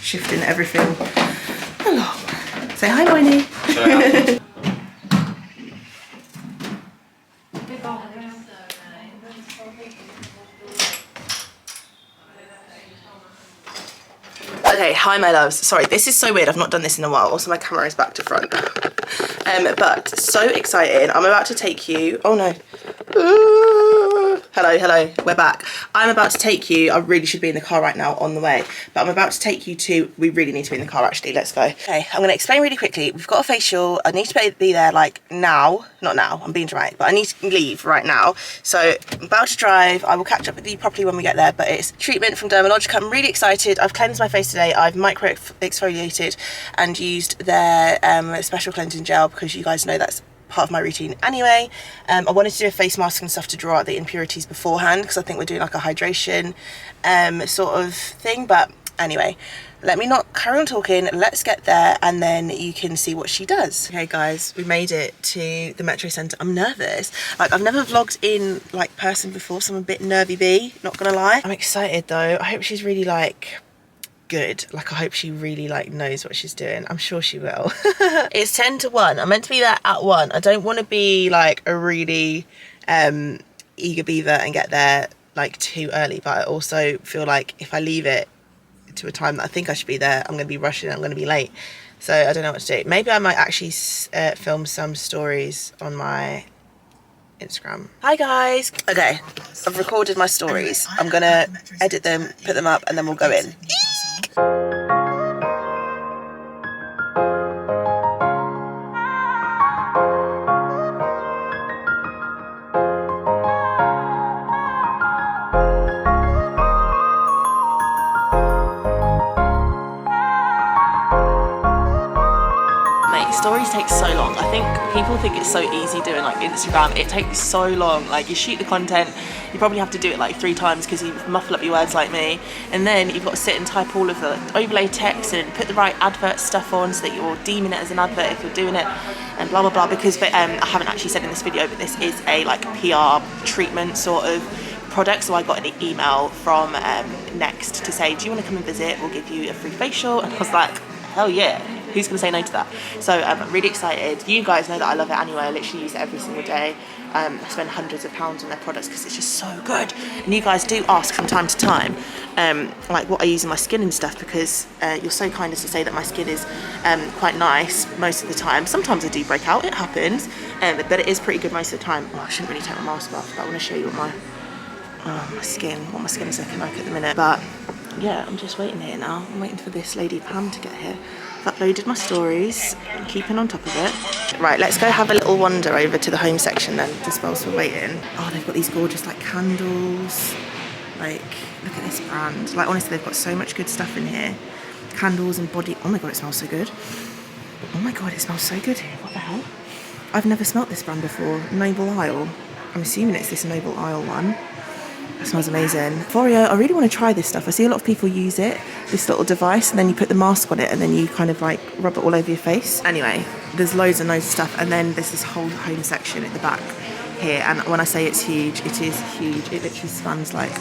Shifting everything along. Say hi, Moini. Okay, hi my loves. Sorry, this is so weird. I've not done this in a while. Also, my camera is back to front. But so exciting. I'm about to take you. Oh no. Hello, we're back. I'm about to take you. I really should be in the car right now on the way, but I'm about to take you to, we really need to be in the car actually, let's go. Okay, I'm going to explain really quickly. We've got a facial. I need to be there like now, not now, I'm being dramatic, but I need to leave right now. So I'm about to drive. I will catch up with you properly when we get there, but it's treatment from Dermalogica. I'm really excited. I've cleansed my face today. I've micro exfoliated and used their special cleansing gel because you guys know that's part of my routine anyway. I wanted to do a face mask and stuff to draw out the impurities beforehand because I think we're doing like a hydration sort of thing, but anyway, let me not carry on talking. Let's get there and then you can see what she does. Okay guys, we made it to the Metro Centre. I'm nervous. Like I've never vlogged in like person before, so I'm a bit nervy-bee, not gonna lie. I'm excited though. I hope she's really like good. Like I hope she really like knows what she's doing. I'm sure she will. It's 10 to 1. I'm meant to be there at 1. I don't want to be like a really eager beaver and get there like too early, but I also feel like if I leave it to a time that I think I should be there, I'm going to be rushing, I'm going to be late. So I don't know what to do. Maybe I might actually film some stories on my Instagram. Hi guys. Okay, I've recorded my stories. I'm going to edit them, put them up, and then we'll go in. stories take so long. I think people think it's so easy doing like Instagram. It takes so long. Like you shoot the content, you probably have to do it like 3 times because you muffle up your words like me, and then you've got to sit and type all of the overlay text and put the right advert stuff on so that you're deeming it as an advert if you're doing it, and blah blah blah. Because I haven't actually said in this video, but this is a like PR treatment sort of product. So I got an email from Next to say, do you want to come and visit? We'll give you a free facial. And I was like, hell yeah, who's going to say no to that? So I'm really excited. You guys know that I love it anyway. I literally use it every single day. I spend hundreds of pounds on their products because it's just so good. And you guys do ask from time to time like what I use in my skin and stuff, because you're so kind as to say that my skin is quite nice most of the time. Sometimes I do break out, it happens, but it is pretty good most of the time. Oh, I shouldn't really take my mask off, but I want to show you what my skin is looking like at the minute. But yeah, I'm just waiting here now. I'm waiting for this lady Pam to get here. I've uploaded my stories, I'm keeping on top of it. Right, let's go have a little wander over to the home section then, just whilst we're waiting. Oh, they've got these gorgeous like candles. Like, look at this brand. Like honestly, they've got so much good stuff in here. Candles and body, oh my God, it smells so good. Oh my God, it smells so good here, what the hell? I've never smelt this brand before, Noble Isle. I'm assuming it's this Noble Isle one. It smells amazing. Foreo, I really want to try this stuff. I see a lot of people use it, this little device, and then you put the mask on it and then you kind of like rub it all over your face. Anyway, there's loads and loads of stuff, and then there's this whole home section at the back here, and when I say it's huge, it is huge. It literally spans like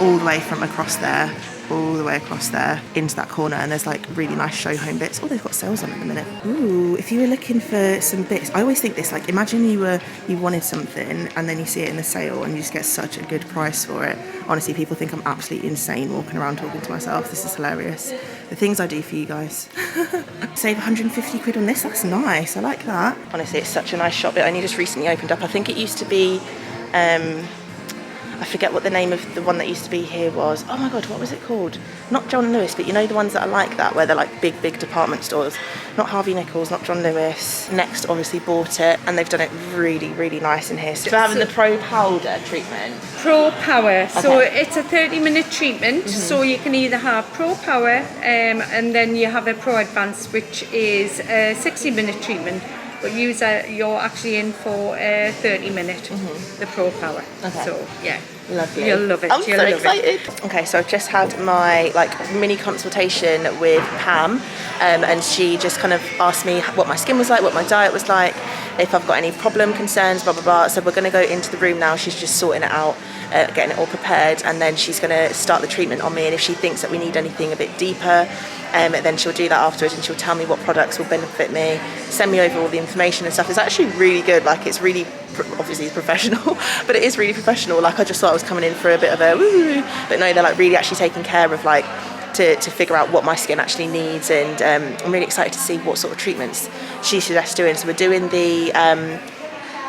all the way from across there, all the way across there into that corner, and there's like really nice show home bits. Oh, they've got sales on at the minute. Ooh, if you were looking for some bits, I always think this, like imagine you wanted something and then you see it in the sale and you just get such a good price for it. Honestly, people think I'm absolutely insane walking around talking to myself. This is hilarious. The things I do for you guys. Save 150 quid on this, that's nice, I like that. Honestly, it's such a nice shop. It only just recently opened up. I think it used to be I forget what the name of the one that used to be here was. Oh my God, what was it called? Not John Lewis, but you know the ones that are like that, where they're like big department stores. Not Harvey Nichols, not John Lewis. Next obviously bought it, and they've done it really nice in here. So we're having the Pro Powder treatment. Pro Power, so it's a 30-minute treatment, so you can either have Pro Power and then you have a Pro Advanced, which is a 60-minute treatment. But you're actually in for a 30-minute, the Pro Power. Okay. So yeah, lovely. You'll love it. I'm so excited. Okay, so I've just had my like mini consultation with Pam, and she just kind of asked me what my skin was like, what my diet was like, if I've got any problem concerns, blah blah blah. So we're going to go into the room now. She's just sorting it out, getting it all prepared, and then she's going to start the treatment on me. And if she thinks that we need anything a bit deeper, then she'll do that afterwards, and she'll tell me what products will benefit me, send me over all the information and stuff. It's actually really good. Like, it's really, obviously it's professional, but it is really professional. Like, I just thought I was coming in for a bit of a woo, but no, they're like really actually taking care of like to figure out what my skin actually needs. And I'm really excited to see what sort of treatments she suggests doing. So we're doing the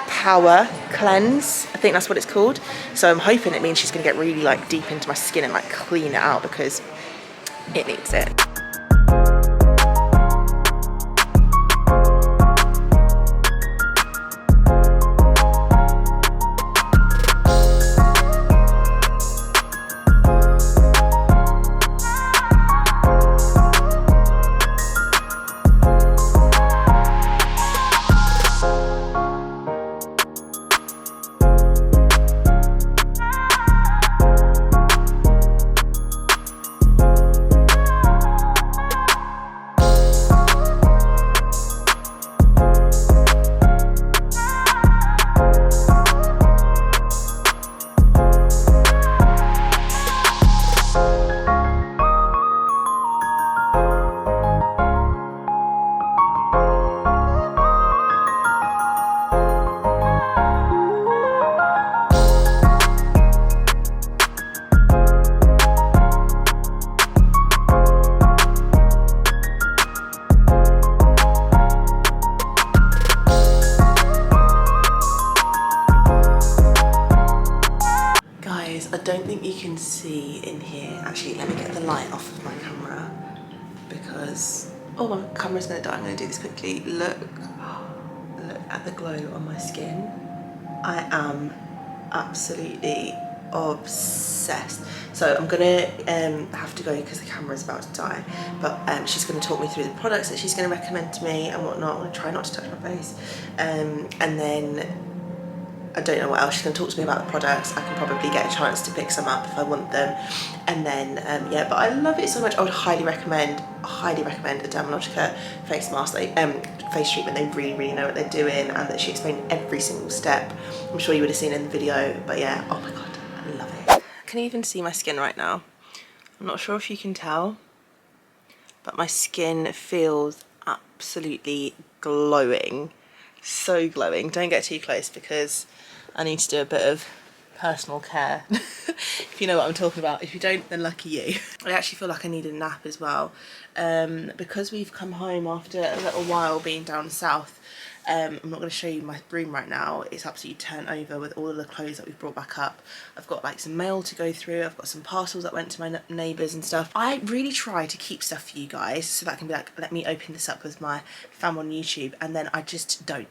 Power Cleanse, I think that's what it's called. So I'm hoping it means she's going to get really like deep into my skin and like clean it out, because it needs it. I don't think you can see in here. Actually, let me get the light off of my camera, because oh, my camera's gonna die. I'm gonna do this quickly. Look at the glow on my skin. I am absolutely obsessed. So I'm gonna have to go because the camera's about to die, but she's gonna talk me through the products that she's gonna recommend to me and whatnot. I'm gonna try not to touch my face, and then I don't know what else. She's going to talk to me about the products. I can probably get a chance to pick some up if I want them. And then, yeah, but I love it so much. I would highly recommend a Dermalogica face mask, face treatment. They really, really know what they're doing, and that she explained every single step. I'm sure you would have seen it in the video, but yeah, oh my God, I love it. I can even see my skin right now. I'm not sure if you can tell, but my skin feels absolutely glowing. So glowing. Don't get too close because I need to do a bit of personal care. If you know what I'm talking about. If you don't, then lucky you. I actually feel like I need a nap as well, because we've come home after a little while being down south. I'm not going to show you my room right now. It's absolutely turned over with all of the clothes that we've brought back up. I've got like some mail to go through. I've got some parcels that went to my neighbours and stuff. I really try to keep stuff for you guys so that I can be like, let me open this up with my fam on YouTube, and then I just don't.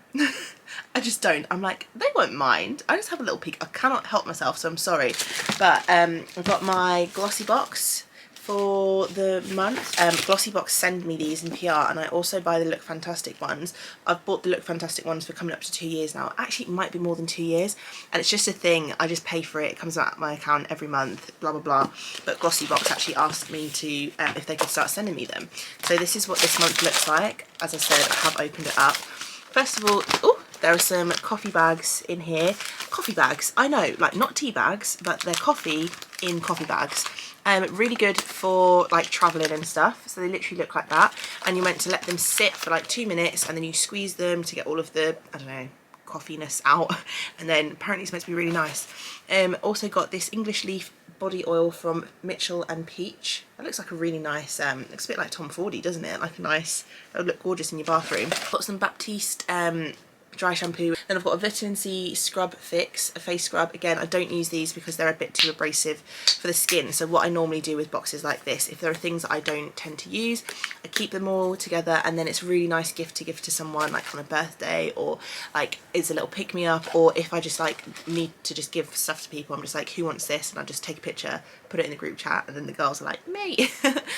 I just don't. I'm like, they won't mind. I just have a little peek. I cannot help myself, so I'm sorry. But I've got my glossy box for the month. Glossy Box send me these in PR, and I also buy the Look Fantastic ones. I've bought the Look Fantastic ones for coming up to 2 years now. Actually, it might be more than 2 years, and it's just a thing. I just pay for it. It comes out of my account every month, blah, blah, blah. But Glossy Box actually asked me to, if they could start sending me them. So this is what this month looks like. As I said, I have opened it up. First of all, oh, there are some coffee bags in here. Coffee bags, I know, like not tea bags, but they're coffee in coffee bags. Really good for like traveling and stuff. So they literally look like that, and you're meant to let them sit for like 2 minutes, and then you squeeze them to get all of the, I don't know, coffeeness out, and then apparently it's meant to be really nice. Also got this English leaf body oil from Mitchell and Peach. That looks like a really nice, looks a bit like Tom Fordy, doesn't it? Like a nice, that would look gorgeous in your bathroom. Got some Baptiste dry shampoo. Then I've got a vitamin C scrub fix, a face scrub. Again, I don't use these because they're a bit too abrasive for the skin. So what I normally do with boxes like this, if there are things that I don't tend to use, I keep them all together, and then it's a really nice gift to give to someone, like on a birthday, or like it's a little pick me up, or if I just like need to just give stuff to people, I'm just like, who wants this? And I just take a picture, put it in the group chat, and then the girls are like, me.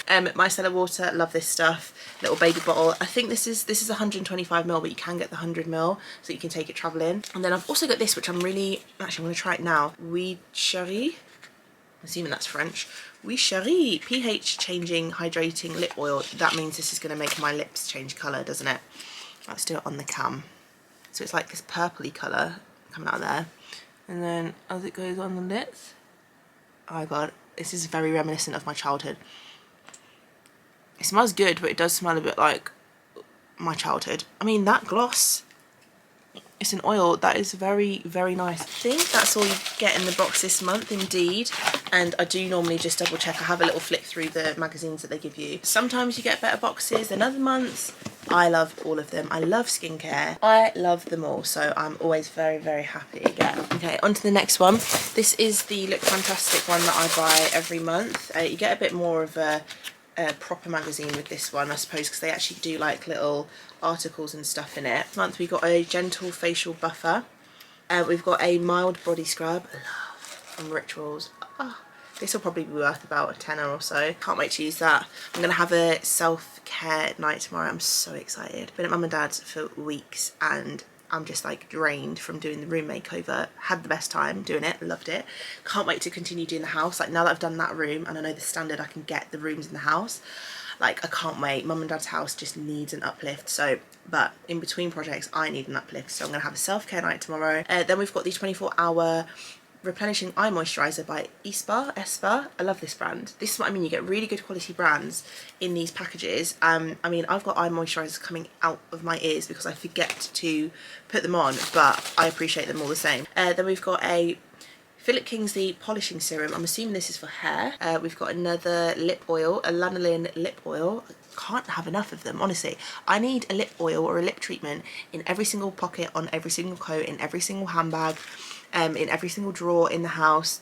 Micellar water, love this stuff. Little baby bottle. I think this is 125ml, but you can get the 100ml, so you can take it traveling. And then I've also got this, which I'm going to try it now. Oui Chérie, I'm assuming that's French. Oui Chérie, pH changing hydrating lip oil. That means this is going to make my lips change colour, doesn't it? Let's do it on the cam. So it's like this purpley colour coming out there, and then as it goes on the lips, oh my God, this is very reminiscent of my childhood. It smells good, but it does smell a bit like my childhood. I mean, that gloss, it's an oil that is very, very nice. I think that's all you get in the box this month, indeed. And I do normally just double check. I have a little flick through the magazines that they give you. Sometimes you get better boxes than other months. I love all of them. I love skincare. I love them all. So I'm always very, very happy again. Okay, on to the next one. This is the Look Fantastic one that I buy every month. You get a bit more of a proper magazine with this one, I suppose, because they actually do like little articles and stuff in it. This month we got a gentle facial buffer. We've got a mild body scrub, love, from Rituals. This will probably be worth about a tenner or so. Can't wait to use that. I'm gonna have a self-care night tomorrow. I'm so excited. Been at mum and dad's for weeks, and I'm just like drained from doing the room makeover. Had the best time doing it, loved it. Can't wait to continue doing the house. Like now that I've done that room and I know the standard I can get the rooms in the house, like I can't wait. Mum and dad's house just needs an uplift. So, but in between projects I need an uplift. So I'm gonna have a self-care night tomorrow. Then we've got the 24-hour replenishing eye moisturizer by Espa. I love this brand. This is what I mean, you get really good quality brands in these packages. I mean, I've got eye moisturizers coming out of my ears because I forget to put them on, but I appreciate them all the same. Then we've got a Philip Kingsley polishing serum. I'm assuming this is for hair. We've got another lip oil, a lanolin lip oil. Can't have enough of them, honestly. I need a lip oil or a lip treatment in every single pocket, on every single coat, in every single handbag, in every single drawer in the house.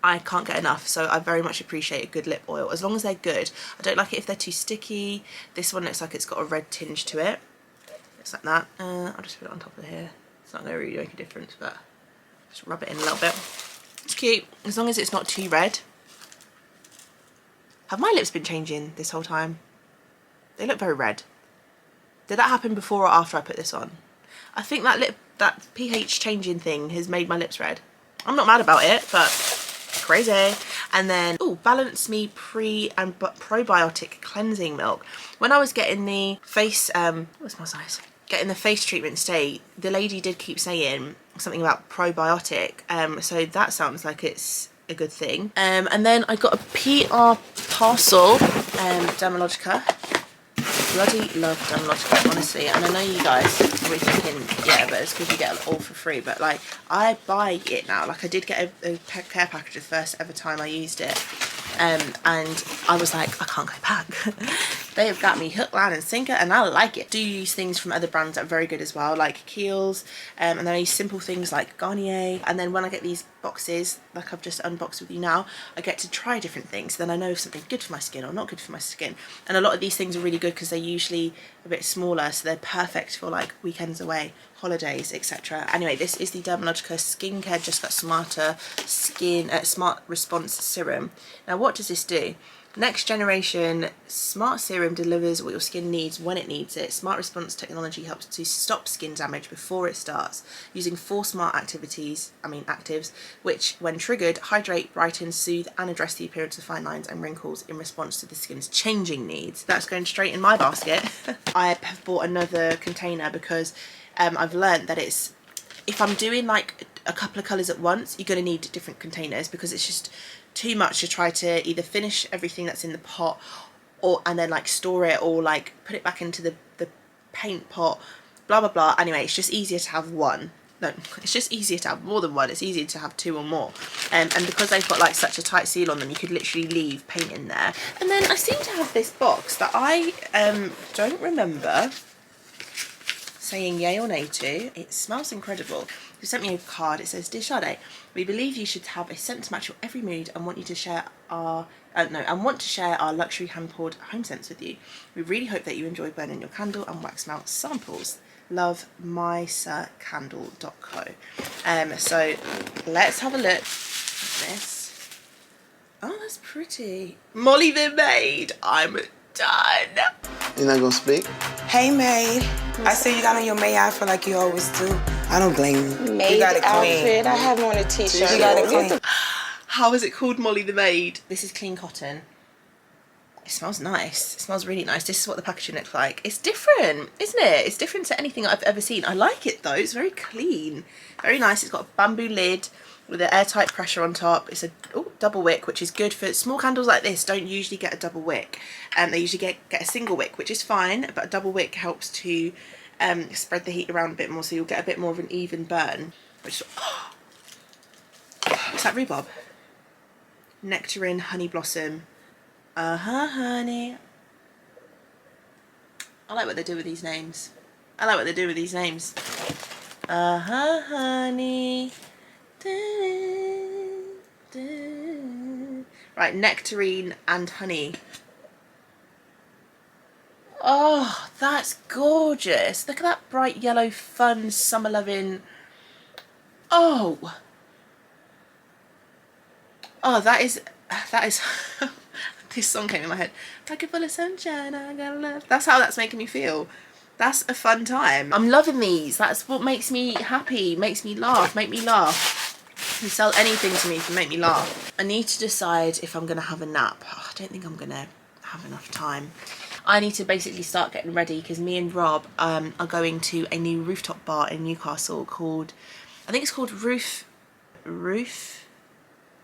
I can't get enough, so I very much appreciate a good lip oil, as long as they're good. I don't like it if they're too sticky. This one looks like it's got a red tinge to it. Looks like that. I'll just put it on top of here. It's not going to really make a difference, but just rub it in a little bit. It's cute, as long as it's not too red. Have my lips been changing this whole time? They look very red. Did that happen before or after I put this on? I think that pH changing thing has made my lips red. I'm not mad about it, but crazy. And then, oh, Balance Me Pre and Probiotic Cleansing Milk. When I was getting the face, what's my size? Getting the face treatment today, the lady did keep saying something about probiotic. So that sounds like it's a good thing. And then I got a PR parcel, Dermalogica. Bloody love Dermalogica, honestly. And I know you guys are probably thinking, yeah, but it's because you get it all for free. But like, I buy it now. Like, I did get a care package the first ever time I used it. And I was like, I can't go back. They have got me hook, line and sinker, and I like it. Do use things from other brands that are very good as well, like Kiehl's, and then I use simple things like Garnier. And then when I get these boxes, like I've just unboxed with you now, I get to try different things. Then I know if something's good for my skin or not good for my skin. And a lot of these things are really good because they're usually a bit smaller, so they're perfect for like weekends away, holidays, etc. Anyway, this is the Dermalogica Skincare Just Got Smarter Smart Response Serum. Now, what does this do? Next generation smart serum delivers what your skin needs when it needs it. Smart response technology helps to stop skin damage before it starts, using 4 smart actives, which when triggered, hydrate, brighten, soothe and address the appearance of fine lines and wrinkles in response to the skin's changing needs. That's going straight in my basket. I have bought another container because I've learned that if I'm doing like a couple of colours at once, you're going to need different containers because it's just too much to try to either finish everything that's in the pot and then like store it or like put it back into the paint pot, blah blah blah. Anyway, it's just easier to have one. No, it's just easier to have more than one. It's easier to have 2 or more. And because they've got like such a tight seal on them, you could literally leave paint in there. And then I seem to have this box that I don't remember saying yay or nay to. It smells incredible. You sent me a card. It says, "Dear Sade, we believe you should have a scent to match your every mood and want to share our luxury hand-poured home scents with you. We really hope that you enjoy burning your candle and wax melt samples. Love, mysircandle.co." So let's have a look at this. Oh, that's pretty. Molly the maid. I'm done. You're not gonna speak? Hey, maid. I see you got on your maid outfit like you always do. I don't blame you. Maid you got it clean. outfit. I have on a t-shirt. You got it clean. How is it called Molly the maid? This is clean cotton. It smells nice. It smells really nice. This is what the packaging looks like. It's different, isn't it? It's different to anything I've ever seen. I like it though. It's very clean. Very nice. It's got a bamboo lid with an airtight pressure on top. It's a double wick, which is good for small candles like this. Don't usually get a double wick. They usually get a single wick, which is fine, but a double wick helps to spread the heat around a bit more, so you'll get a bit more of an even burn. Which, what's that rhubarb? Nectarine, honey blossom. Honey. I like what they do with these names. Honey. Right, nectarine and honey. Oh, that's gorgeous. Look at that bright yellow, fun, summer loving. Oh, that is this song came in my head. Pocket full of sunshine, I got love. That's how that's making me feel. That's a fun time. I'm loving these. That's what makes me happy, makes me laugh, make me laugh. You sell anything to me to make me laugh. I need to decide if I'm going to have a nap. I don't think I'm going to have enough time. I need to basically start getting ready because me and Rob are going to a new rooftop bar in Newcastle called, I think it's called Roof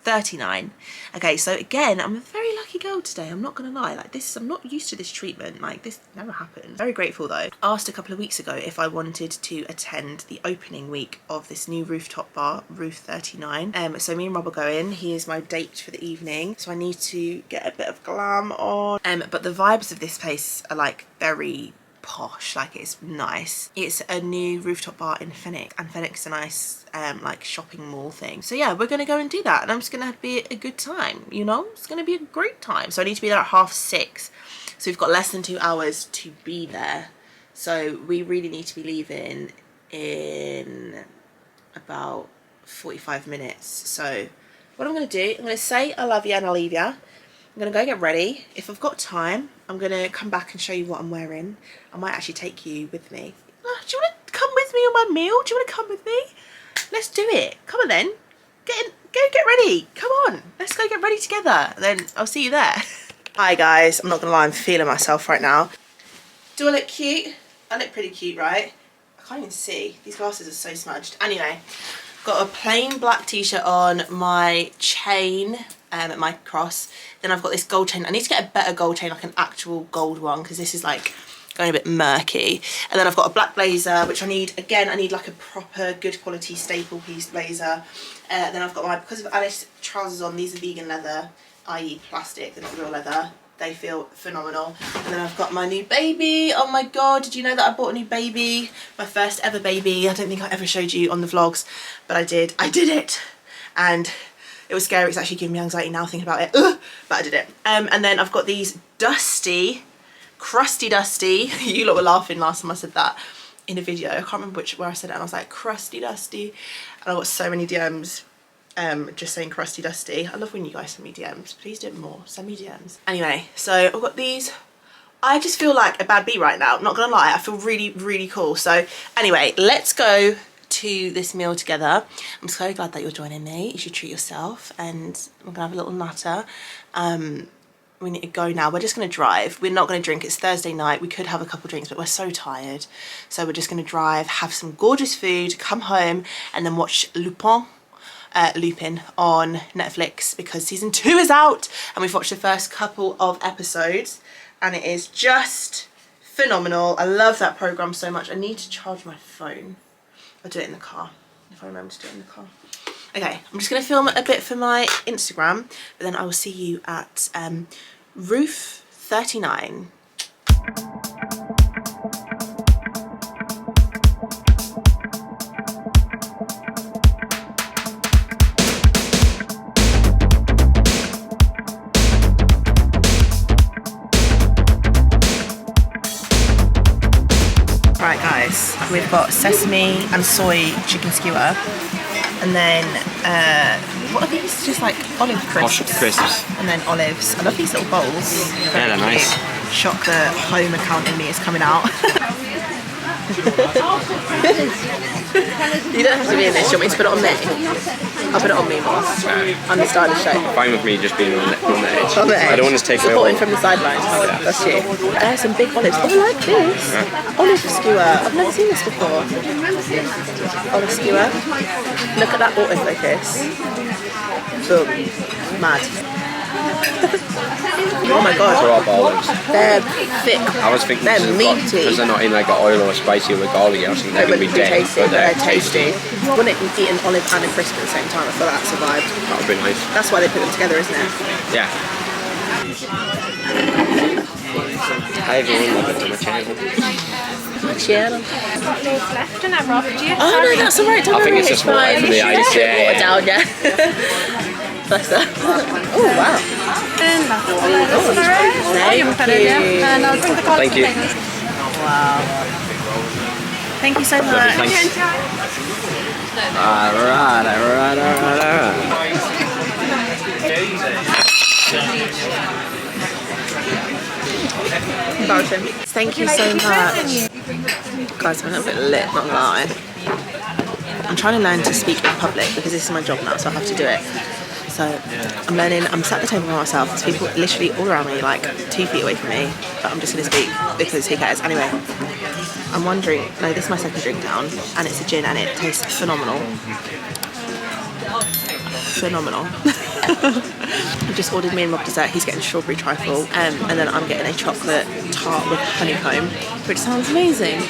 39. Okay, so again, I'm a very lucky girl today, I'm not gonna lie. Like this, I'm not used to this treatment, like this never happened. Very grateful though. Asked a couple of weeks ago if I wanted to attend the opening week of this new rooftop bar, Roof 39. So me and Rob are going. He is my date for the evening, so I need to get a bit of glam on. But the vibes of this place are like very posh, like it's nice. It's a new rooftop bar in Fenwick, and Fenwick's a nice like shopping mall thing. So yeah, we're gonna go and do that, and I'm just gonna be a good time, you know. It's gonna be a great time. So I need to be there at 6:30, so we've got less than 2 hours to be there. So we really need to be leaving in about 45 minutes. So what I'm going to do, I'm going to say I love you and I'll leave you. I'm going to go get ready. If I've got time, I'm going to come back and show you what I'm wearing. I might actually take you with me. Oh, do you want to come with me on my meal? Do you want to come with me? Let's do it. Come on then. Go get ready. Come on. Let's go get ready together. Then I'll see you there. Hi guys. I'm not going to lie. I'm feeling myself right now. Do I look cute? I look pretty cute, right? I can't even see. These glasses are so smudged. Anyway, got a plain black t-shirt on, my chain, my cross. Then I've got this gold chain. I need to get a better gold chain, like an actual gold one, because this is like going a bit murky. And then I've got a black blazer, which I need, again, I need like a proper good quality staple piece blazer. Then I've got my, because of Alice trousers on, these are vegan leather, i.e. plastic, they're not real leather. They feel phenomenal. And then I've got my new baby. Oh my god, did you know that I bought a new baby? My first ever baby. I don't think I ever showed you on the vlogs, but I did. I did it. And it was scary. It's actually giving me anxiety now thinking about it. Ugh, but I did it. And then I've got these dusty, crusty dusty. You lot were laughing last time I said that in a video. I can't remember where I said it, and I was like, crusty dusty. And I got so many DMs just saying crusty dusty. I love when you guys send me DMs. Please do it more. Send me DMs. Anyway, so I've got these. I just feel like a bad bee right now. Not gonna lie, I feel really, really cool. So anyway, let's go to this meal together. I'm so glad that you're joining me. You should treat yourself, and we're gonna have a little natter. We need to go now. We're just gonna drive. We're not gonna drink. It's Thursday night. We could have a couple drinks, but we're so tired. So we're just gonna drive, have some gorgeous food, come home, and then watch Lupin on Netflix, because season 2 is out and we've watched the first couple of episodes and it is just phenomenal. I love that program so much. I need to charge my phone. I'll do it in the car if I remember to do it in the car. Okay, I'm just going to film a bit for my Instagram, but then I will see you at Roof 39. Right guys, we've got sesame and soy chicken skewer, and then what are these? Just like olive crisps. And then olives. I love these little bowls. Yeah, they're nice. Shock, the home account in me is coming out. You don't have to be in this. Do you want me to put it on me? I'll put it on me more. I'm the stylish show. Fine with me just being on the edge. On the edge. I don't want to take supporting from the sidelines. Yeah. That's you. There's some big olives. Oh, I like this. Yeah. Olive skewer. I've never seen this before. Olive skewer. Look at that autofocus. Boom. Mad. Oh my god. Raw olives. They're thick. I was thinking they're meaty. because they're not in like an oil or spicy or garlic. I was thinking they're going to be dead, tasty, but they're tasty. Wouldn't it eat an olive and a crisp at the same time? I feel that survived. That would be nice. That's why they put them together, isn't it? Yeah. Hi everyone, welcome to my channel. Shannon. Left and Rob, do you? Oh no, that's alright. I think it's just water from the ice. Water down, yeah. Bless her. Oh wow. And that's all it is for it. You can put it in, and I'll bring the cards. Thank you. Wow. Thank you so much. Thanks. Alright. Embarrassing. Thank you so much. Guys, I'm a little bit lit, not gonna lie. I'm trying to learn to speak in public because this is my job now, so I have to do it. So I'm learning, I'm sat at the table by myself, there's people literally all around me, like 2 feet away from me, but I'm just gonna speak because who cares? Anyway, I'm wondering, no, this is my second drink down, and it's a gin and it tastes phenomenal. Phenomenal. I've just ordered me and Rob dessert. He's getting strawberry trifle, and then I'm getting a chocolate tart with honeycomb, which sounds amazing.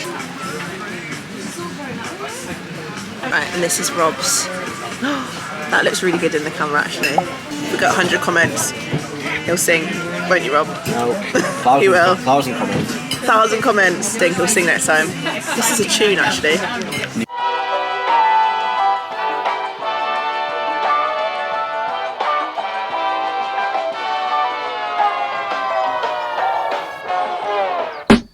Right, and this is Rob's. That looks really good in the camera actually. We've got 100 comments. He'll sing, won't you, Rob? No. He will. 1,000 comments. 1,000 comments. Think he'll sing next time. This is a tune actually.